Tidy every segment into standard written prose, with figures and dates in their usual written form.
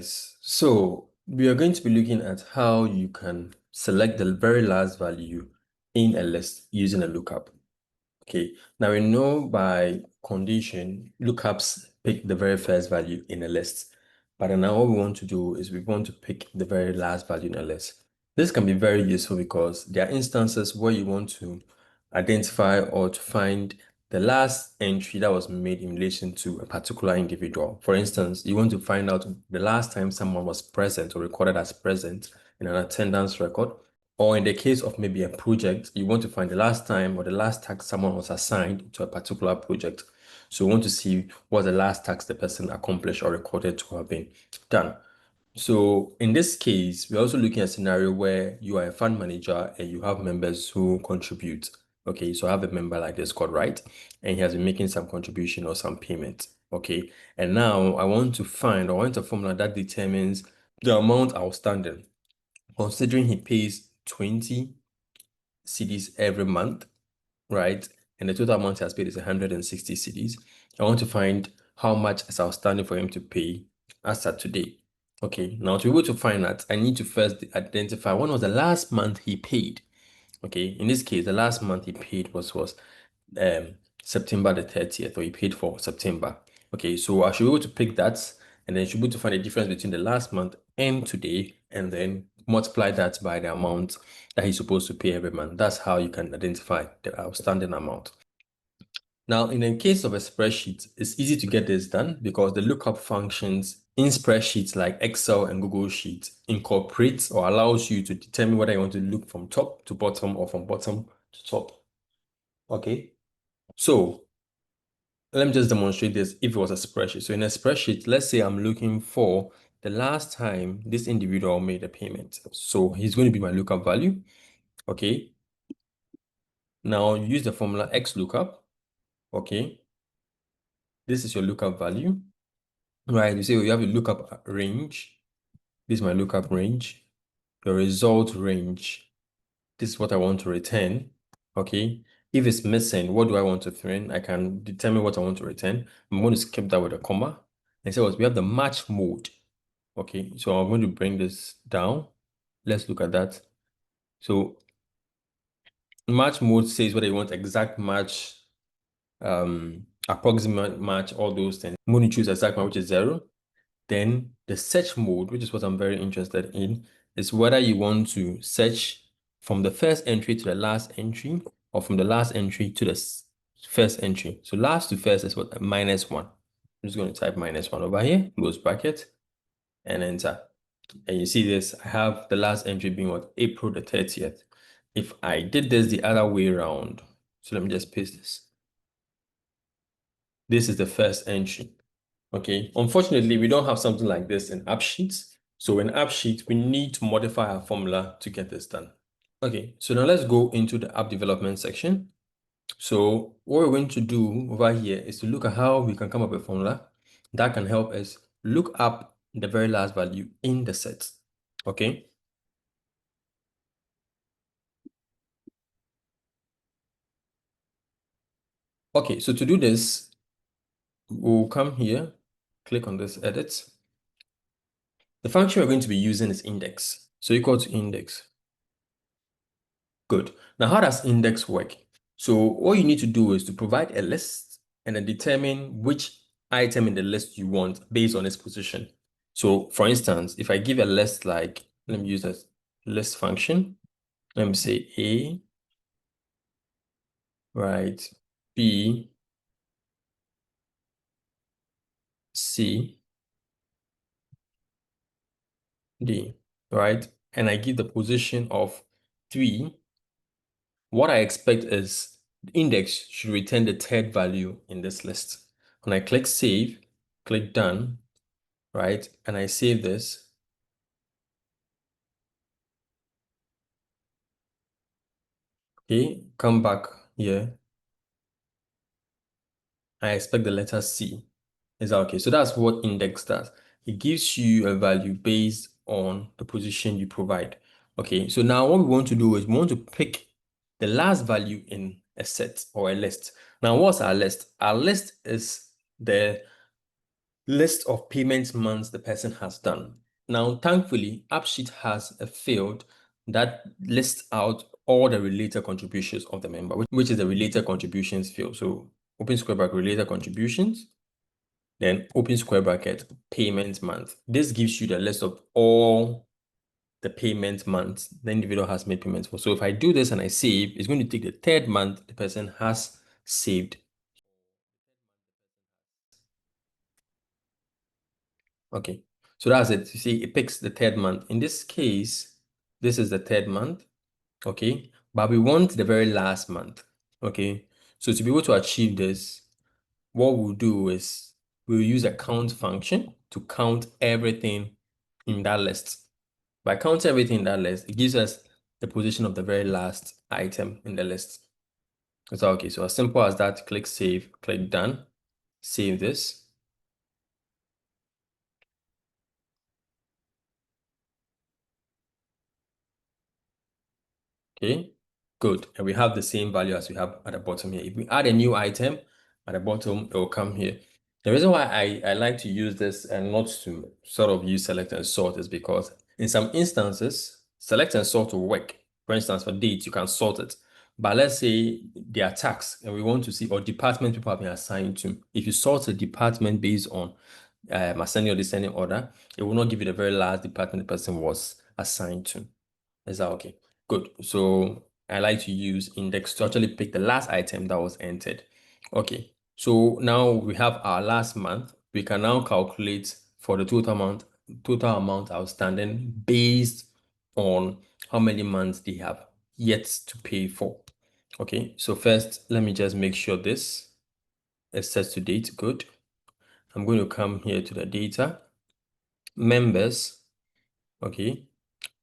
guys. So we are going to be looking at how you can select the very last value in a list using a lookup. Okay, now we know by condition, lookups pick the very first value in a list. But now what we want to do is we want to pick the very last value in a list. This can be very useful because there are instances where you want to identify or to find the last entry that was made in relation to a particular individual. For instance, you want to find out the last time someone was present or recorded as present in an attendance record. Or in the case of maybe a project, you want to find the last time or the last task someone was assigned to a particular project. So you want to see what the last task the person accomplished or recorded to have been done. So in this case, we're also looking at a scenario where you are a fund manager and you have members who contribute. Okay, so I have a member like this called Right, and he has been making some contribution or some payment. Okay, and now I want a formula that determines the amount outstanding, considering he pays 20 cedis every month, right? And the total amount he has paid is 160 cedis. I want to find how much is outstanding for him to pay as of today. Okay, now to be able to find that, I need to first identify when was the last month he paid. Okay, in this case, the last month he paid was September the 30th, or he paid for September. Okay, so I should be able to pick that, and then should be able to find the difference between the last month and today, and then multiply that by the amount that he's supposed to pay every month. That's how you can identify the outstanding amount. Now, in the case of a spreadsheet, it's easy to get this done because the lookup functions in spreadsheets like Excel and Google Sheets incorporates or allows you to determine whether you want to look from top to bottom or from bottom to top. Okay, so let me just demonstrate this if it was a spreadsheet. So in a spreadsheet, let's say I'm looking for the last time this individual made a payment. So he's going to be my lookup value. Okay, now use the formula XLOOKUP. Okay, this is your lookup value. Right, you say you have a lookup range. This is my lookup range. The result range. This is what I want to return. Okay. If it's missing, what do I want to return? I can determine what I want to return. I'm going to skip that with a comma. And so we have the match mode. Okay, so I'm going to bring this down. Let's look at that. So match mode says whether you want exact match, approximate match, all those things. I'm going to choose exact match, which is 0. Then the search mode, which is what I'm very interested in, is whether you want to search from the first entry to the last entry or from the last entry to the first entry. So last to first is what? -1. I'm just going to type -1 over here, close bracket, and enter. And you see this, I have the last entry being what? April the 30th. If I did this the other way around, so let me just paste this. This is the first entry. Okay, unfortunately, we don't have something like this in AppSheet. So in AppSheet, we need to modify our formula to get this done. Okay, so now let's go into the app development section. So what we're going to do over here is to look at how we can come up with a formula that can help us look up the very last value in the set. Okay. Okay, so to do this, we'll come here, click on this edit. The function we're going to be using is index. So equal to index. Good. Now, how does index work? So all you need to do is to provide a list and then determine which item in the list you want based on its position. So for instance, if I give a list like, let me use a list function. Let me say A, right, B, C, D, right? And I give the position of 3. What I expect is the index should return the third value in this list. When I click save, click done, right? And I save this. Okay, come back here. I expect the letter C. Is that okay? So that's what index does. It gives you a value based on the position you provide. Okay, so now what we want to do is we want to pick the last value in a set or a list. Now, what's our list? Our list is the list of payment months the person has done. Now, thankfully, AppSheet has a field that lists out all the related contributions of the member, which is the related contributions field. So open square bracket, related contributions, then open square bracket, payment month. This gives you the list of all the payment months the individual has made payments for. So if I do this and I save, it's going to take the third month the person has saved. Okay, so that's it. You see, it picks the third month. In this case, this is the third month, okay? But we want the very last month, okay? So to be able to achieve this, what we'll do is we'll use a count function to count everything in that list. By counting everything in that list, it gives us the position of the very last item in the list. So, okay, so as simple as that, click save, click done, save this. Okay, good. And we have the same value as we have at the bottom here. If we add a new item at the bottom, it will come here. The reason why I like to use this and not to sort of use select and sort is because in some instances, select and sort will work. For instance, for dates, you can sort it. But let's say they are tax and we want to see or department people have been assigned to. If you sort a department based on ascending or descending order, it will not give you the very last department the person was assigned to. Is that okay? Good. So I like to use index to actually pick the last item that was entered. Okay. So now we have our last month. We can now calculate for the total amount outstanding based on how many months they have yet to pay for. Okay. So first, let me just make sure this is set to date. Good. I'm going to come here to the data, members. Okay.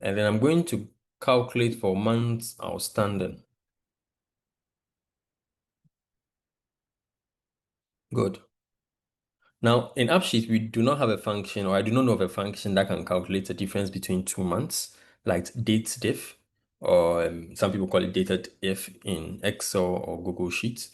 And then I'm going to calculate for months outstanding. Good. Now, in AppSheet, we do not have a function, or I do not know of a function that can calculate the difference between 2 months, like date diff, or some people call it dated if in Excel or Google Sheets.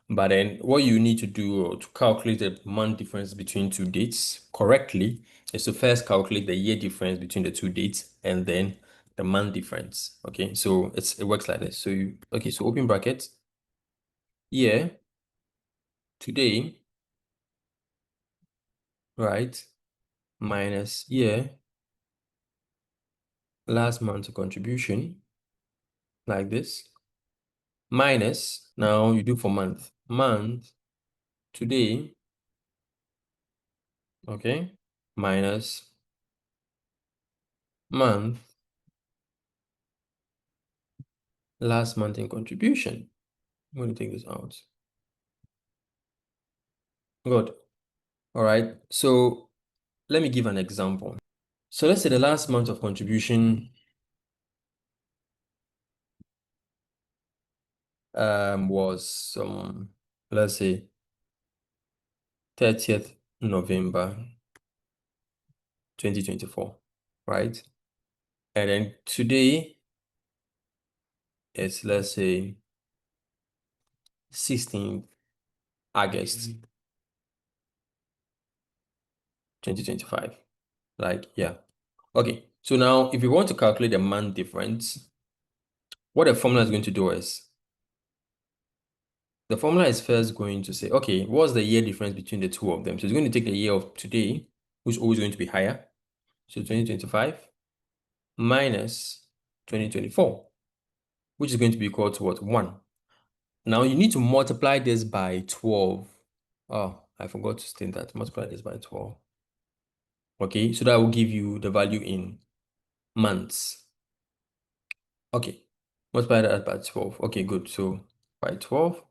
But then what you need to do to calculate the month difference between two dates correctly is to first calculate the year difference between the two dates and then the month difference. Okay, so it works like this. So so open bracket, year, today, right, minus year, last month's contribution, like this, minus, now you do for month, today, okay, minus month, last month in contribution. I'm going to take this out. Good. All right. So let me give an example. So let's say the last month of contribution was let's say 30th November 2024, right? And then today is, let's say, 16th August 2025. Like, yeah. Okay. So now if you want to calculate the month difference, what the formula is going to do is the formula is first going to say, okay, what's the year difference between the two of them? So it's going to take the year of today, which is always going to be higher. So 2025 minus 2024, which is going to be equal to what? 1. Now you need to multiply this by 12. Oh, I forgot to state that. Multiply this by 12. Okay, so that will give you the value in months. Okay, multiply that by 12. Okay, good. So by 12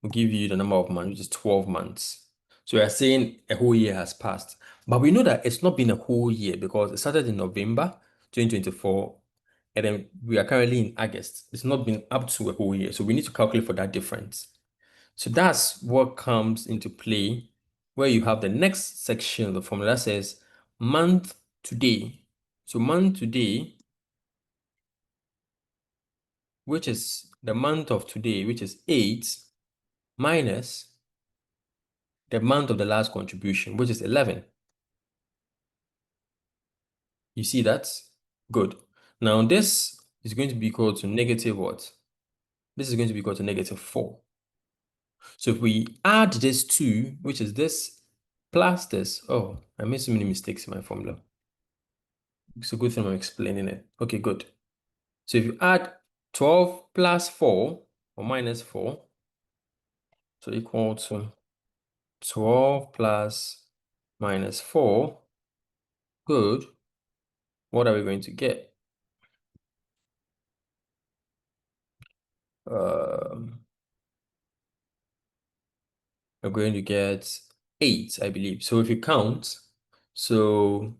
will give you the number of months, which is 12 months. So we are saying a whole year has passed. But we know that it's not been a whole year because it started in November 2024, and then we are currently in August. It's not been up to a whole year. So we need to calculate for that difference. So that's what comes into play where you have the next section of the formula that says month today. So month today, which is the month of today, which is 8, minus the month of the last contribution, which is 11. You see that? Good. Now this is going to be equal to negative what? This is going to be equal to negative 4. So if we add this 2, which is this, plus this. Oh, I made so many mistakes in my formula. It's a good thing I'm explaining it. Okay, good. So if you add 12 plus 4 or minus 4, so equal to 12 plus minus 4, good. What are we going to get? We're going to get 8, I believe. So if you count, so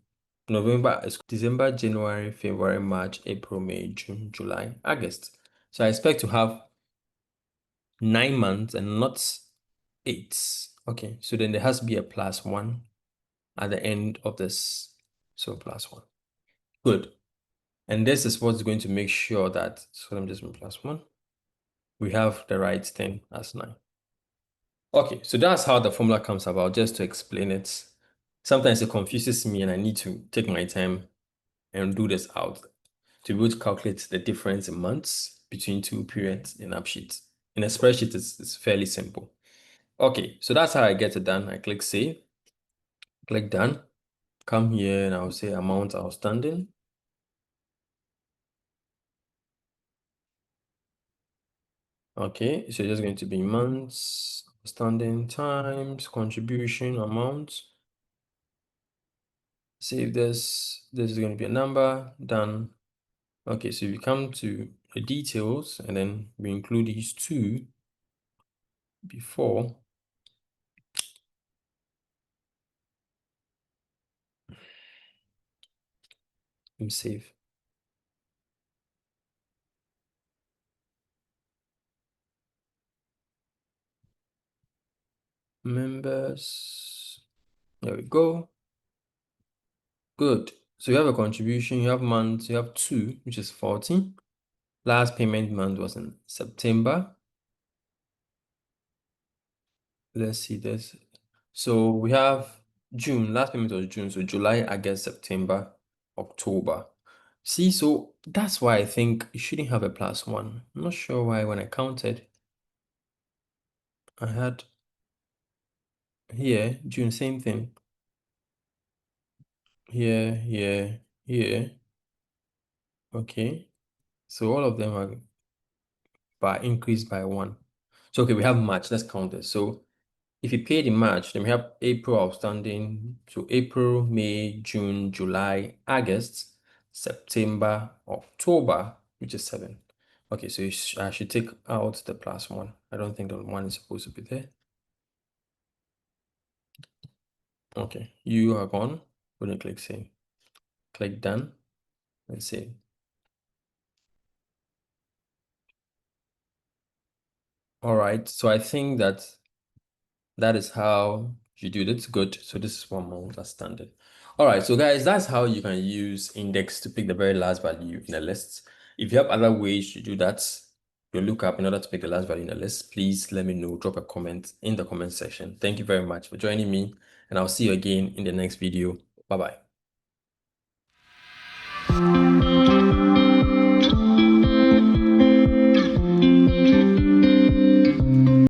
November is December, January, February, March, April, May, June, July, August. So I expect to have 9 months and not 8. Okay, so then there has to be a plus 1 at the end of this. So plus 1. Good. And this is what's going to make sure that, so let me just put plus 1. We have the right thing as 9. Okay, so that's how the formula comes about, just to explain it. Sometimes it confuses me and I need to take my time and do this out to be able to calculate the difference in months between two periods in AppSheet. In a spreadsheet, it's fairly simple. Okay, so that's how I get it done. I click Save, click Done, come here and I'll say Amount Outstanding. Okay, so it's just going to be months, outstanding times, contribution, amount. Save this. This is going to be a number. Done. Okay, so we come to the details and then we include these 2 before. We save. Members. There we go. Good. So you have a contribution, you have months, you have 2, which is 40. Last payment month was in September. Let's see this. So we have June. Last payment was June. So July, August, September, October. See, so that's why I think you shouldn't have a plus 1. I'm not sure why when I counted, I had here, June, same thing. Here, here, here. Okay. So all of them are increased by 1. So okay, we have March. Let's count this. So if you paid in March, then we have April outstanding. So April, May, June, July, August, September, October, which is 7. Okay, so I should take out the plus 1. I don't think the 1 is supposed to be there. Okay, you are gone. We're going to click Save. Click Done and Save. All right, so I think that is how you do it. Good. So this is 1 month as standard. All right, so guys, that's how you can use index to pick the very last value in a list. If you have other ways to do that, your lookup in order to pick the last value in a list, please let me know. Drop a comment in the comment section. Thank you very much for joining me, and I'll see you again in the next video. Bye-bye.